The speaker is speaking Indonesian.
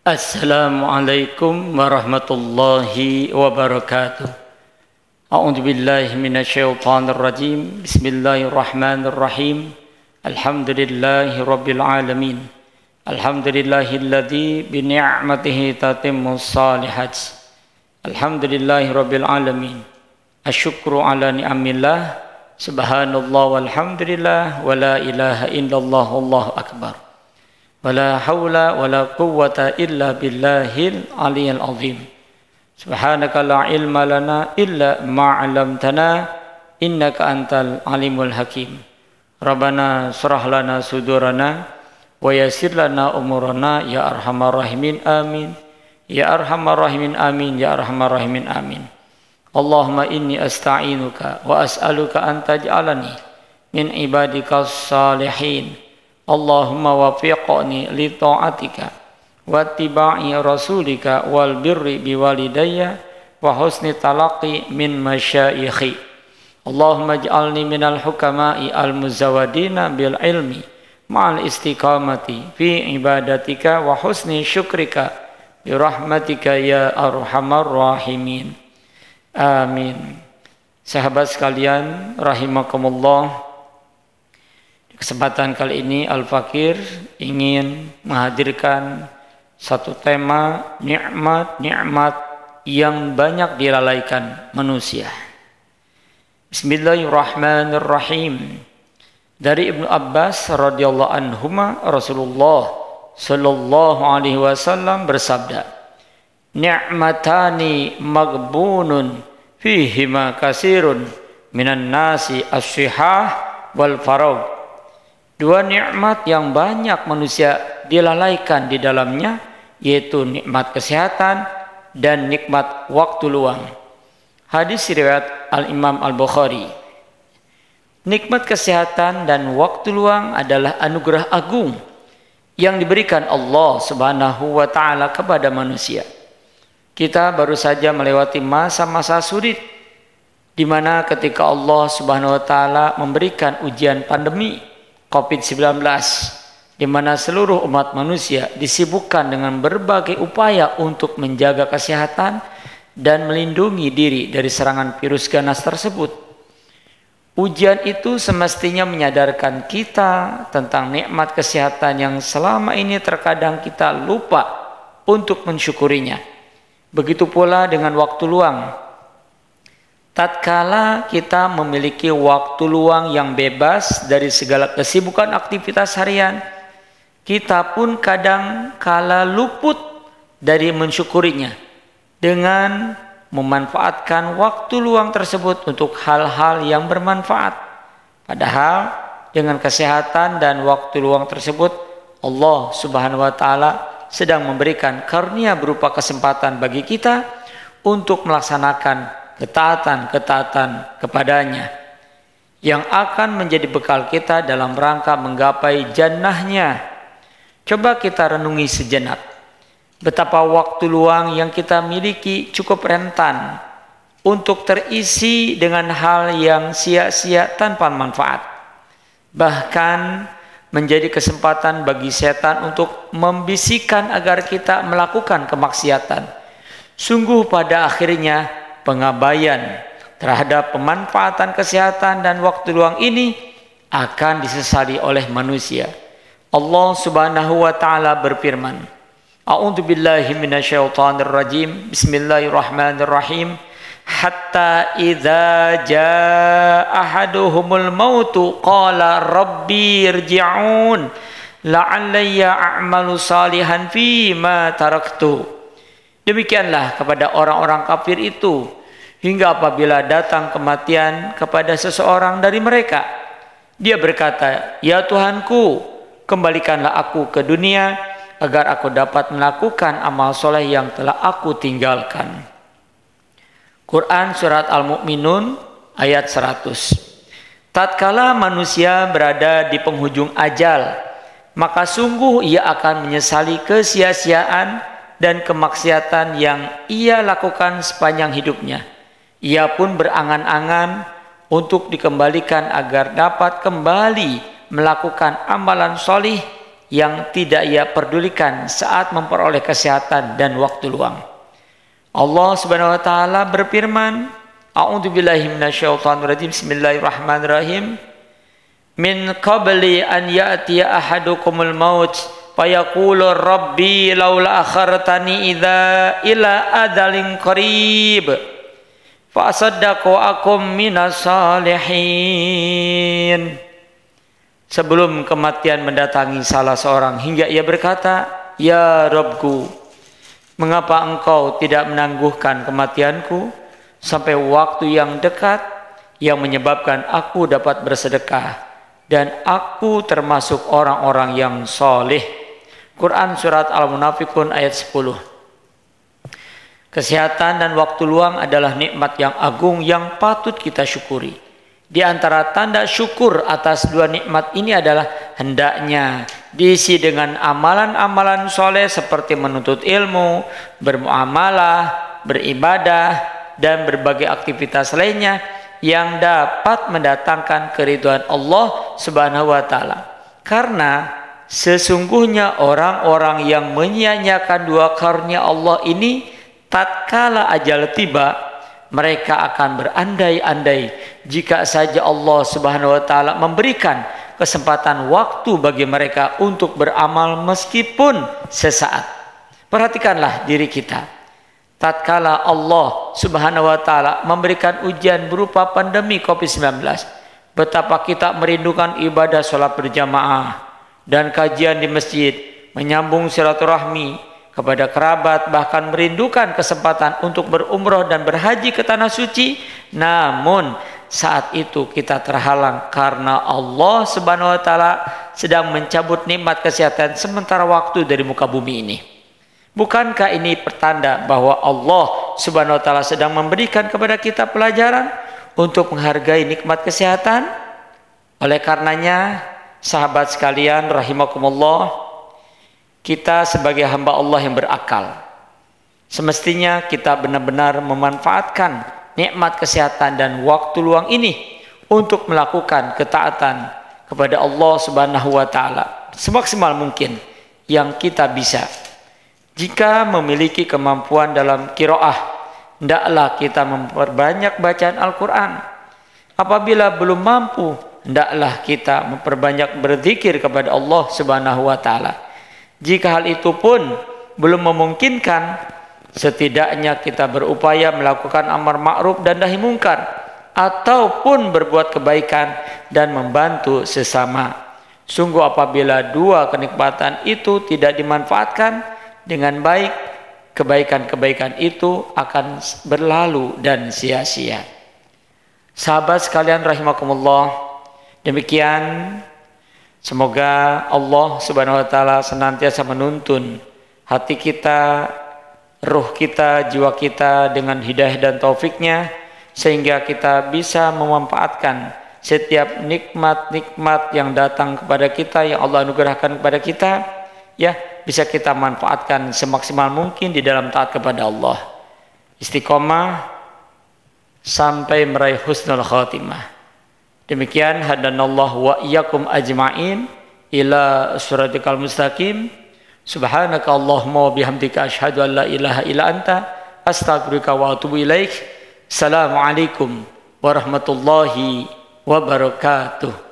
Assalamualaikum warahmatullahi wabarakatuh. A'udzu billahi minasyaitonir rajim. Bismillahirrahmanirrahim. Alhamdulillahi rabbil alamin. Alhamdulillahilladzi bi ni'matihi tatimmus shalihat. Alhamdulillahi rabbil alamin. Asyukru ala ni'amillah. Subhanallah walhamdulillah wa la ilaha illallah wallahu akbar. Wala haula wala quwwata illa billahil aliyyil azim. Subhanaka la ilma lana illa ma 'allamtana innaka antal alimul hakim. Rabbana shrah lana sudurana wa yassir lana umurana ya arhamar rahimin amin. Ya arhamar rahimin amin ya arhamar rahimin amin. Allahumma inni asta'inuka wa as'aluka an taj'alani min ibadikas salihin. Allahumma wafiqni li ta'atika wa tiba'i rasulika wal birri biwalidayya wa husni talaqi min masyayikhi. Allahumma ij'alni minal hukama'i al-muzawadina bil ilmi ma'al istiqamati fi ibadatika wa husni syukrika bi rahmatika ya arhamar rahimin. Amin. Sahabat sekalian rahimakumullah, kesempatan kali ini Al-Fakir ingin menghadirkan satu tema nikmat-nikmat yang banyak dilalaikan manusia. Bismillahirrahmanirrahim. Dari Ibnu Abbas radhiyallahu anhuma, Rasulullah sallallahu alaihi wasallam bersabda, "Ni'matani maghbunun fihima kasirun minan nasi as-sihah wal faragh." Dua nikmat yang banyak manusia dilalaikan di dalamnya, yaitu nikmat kesehatan dan nikmat waktu luang. Hadis riwayat Al-Imam Al-Bukhari. Nikmat kesehatan dan waktu luang adalah anugerah agung yang diberikan Allah Subhanahu wa taala kepada manusia. Kita baru saja melewati masa-masa sulit di mana ketika Allah Subhanahu wa taala memberikan ujian pandemi COVID-19, di mana seluruh umat manusia disibukkan dengan berbagai upaya untuk menjaga kesehatan dan melindungi diri dari serangan virus ganas tersebut. Ujian itu semestinya menyadarkan kita tentang nikmat kesehatan yang selama ini terkadang kita lupa untuk mensyukurinya. Begitu pula dengan waktu luang. Tatkala kita memiliki waktu luang yang bebas dari segala kesibukan aktivitas harian, kita pun kadang kala luput dari mensyukurinya dengan memanfaatkan waktu luang tersebut untuk hal-hal yang bermanfaat. Padahal dengan kesehatan dan waktu luang tersebut, Allah Subhanahu wa taala sedang memberikan karunia berupa kesempatan bagi kita untuk melaksanakan ketaatan-ketaatan kepadanya yang akan menjadi bekal kita dalam rangka menggapai jannahnya. Coba kita renungi sejenak betapa waktu luang yang kita miliki cukup rentan untuk terisi dengan hal yang sia-sia tanpa manfaat, bahkan menjadi kesempatan bagi setan untuk membisikkan agar kita melakukan kemaksiatan. Sungguh pada akhirnya pengabaian terhadap pemanfaatan kesehatan dan waktu luang ini akan disesali oleh manusia. Allah Subhanahu wa taala berfirman, A'udzu billahi minasyaitonir rajim. Bismillahirrahmanirrahim. Hatta idza jaa ahaduhumul mautu qala rabbi irji'un la'allayya a'malu salihan fi ma taraktu. Demikianlah kepada orang-orang kafir itu hingga apabila datang kematian kepada seseorang dari mereka, dia berkata, "Ya Tuhanku, kembalikanlah aku ke dunia agar aku dapat melakukan amal soleh yang telah aku tinggalkan." Quran Surat Al-Mu'minun ayat 100. Tatkala manusia berada di penghujung ajal, maka sungguh ia akan menyesali kesia-siaan dan kemaksiatan yang ia lakukan sepanjang hidupnya. Ia pun berangan-angan untuk dikembalikan agar dapat kembali melakukan amalan solih yang tidak ia pedulikan saat memperoleh kesehatan dan waktu luang. Allah Subhanahu wa taala berfirman, A'udzubillahi minasyaitonirrajim. Bismillahirrahmanirrahim. Min qabli an ya'tiya ahadukumul maut fayaqulu rabbi laula akhartani ila adalin qarib fa asaddaqu akum minas salihin. Sebelum kematian mendatangi salah seorang hingga ia berkata, Ya Rabbku, mengapa engkau tidak menangguhkan kematianku sampai waktu yang dekat yang menyebabkan aku dapat bersedekah dan aku termasuk orang-orang yang soleh. Quran Surat Al-Munafiqun ayat 10. Kesehatan dan waktu luang adalah nikmat yang agung yang patut kita syukuri. Di antara tanda syukur atas dua nikmat ini adalah hendaknya diisi dengan amalan-amalan soleh seperti menuntut ilmu, bermuamalah, beribadah, dan berbagai aktivitas lainnya yang dapat mendatangkan keridhaan Allah Subhanahu wa taala. Karena sesungguhnya orang-orang yang menyia-nyiakan dua karunia Allah ini tatkala ajal tiba, mereka akan berandai-andai jika saja Allah Subhanahu wa taala memberikan kesempatan waktu bagi mereka untuk beramal meskipun sesaat. Perhatikanlah diri kita. Tatkala Allah Subhanahu wa taala memberikan ujian berupa pandemi Covid-19, betapa kita merindukan ibadah sholat berjamaah dan kajian di masjid, menyambung silaturahmi kepada kerabat, bahkan merindukan kesempatan untuk berumroh dan berhaji ke tanah suci. Namun saat itu kita terhalang karena Allah Subhanahu wa taala sedang mencabut nikmat kesehatan sementara waktu dari muka bumi ini. Bukankah ini pertanda bahwa Allah Subhanahu wa taala sedang memberikan kepada kita pelajaran untuk menghargai nikmat kesehatan? Oleh karenanya, sahabat sekalian rahimakumullah, kita sebagai hamba Allah yang berakal, semestinya kita benar-benar memanfaatkan nikmat kesehatan dan waktu luang ini untuk melakukan ketaatan kepada Allah Subhanahu wa taala semaksimal mungkin yang kita bisa. Jika memiliki kemampuan dalam qiraah, hendaklah kita memperbanyak bacaan Al-Quran. Apabila belum mampu, hendaklah kita memperbanyak berzikir kepada Allah Subhanahu wa taala. Jika hal itu pun belum memungkinkan, setidaknya kita berupaya melakukan amar ma'ruf dan nahi mungkar, ataupun berbuat kebaikan dan membantu sesama. Sungguh apabila dua kenikmatan itu tidak dimanfaatkan dengan baik, kebaikan-kebaikan itu akan berlalu dan sia-sia. Sahabat sekalian rahimakumullah, demikian semoga Allah Subhanahu wa taala senantiasa menuntun hati kita, ruh kita, jiwa kita dengan hidayah dan taufiknya, sehingga kita bisa memanfaatkan setiap nikmat-nikmat yang datang kepada kita, yang Allah anugerahkan kepada kita, ya, bisa kita manfaatkan semaksimal mungkin di dalam taat kepada Allah. Istiqomah sampai meraih husnul khatimah. Demikian hadanallahu wa iyyakum ajma'in ila siratikal mustaqim. Subhanaka Allahumma wa bihamdika asyhadu an la ilaha illa anta astaghfiruka wa atubu ilaik. Assalamualaikum warahmatullahi wabarakatuh.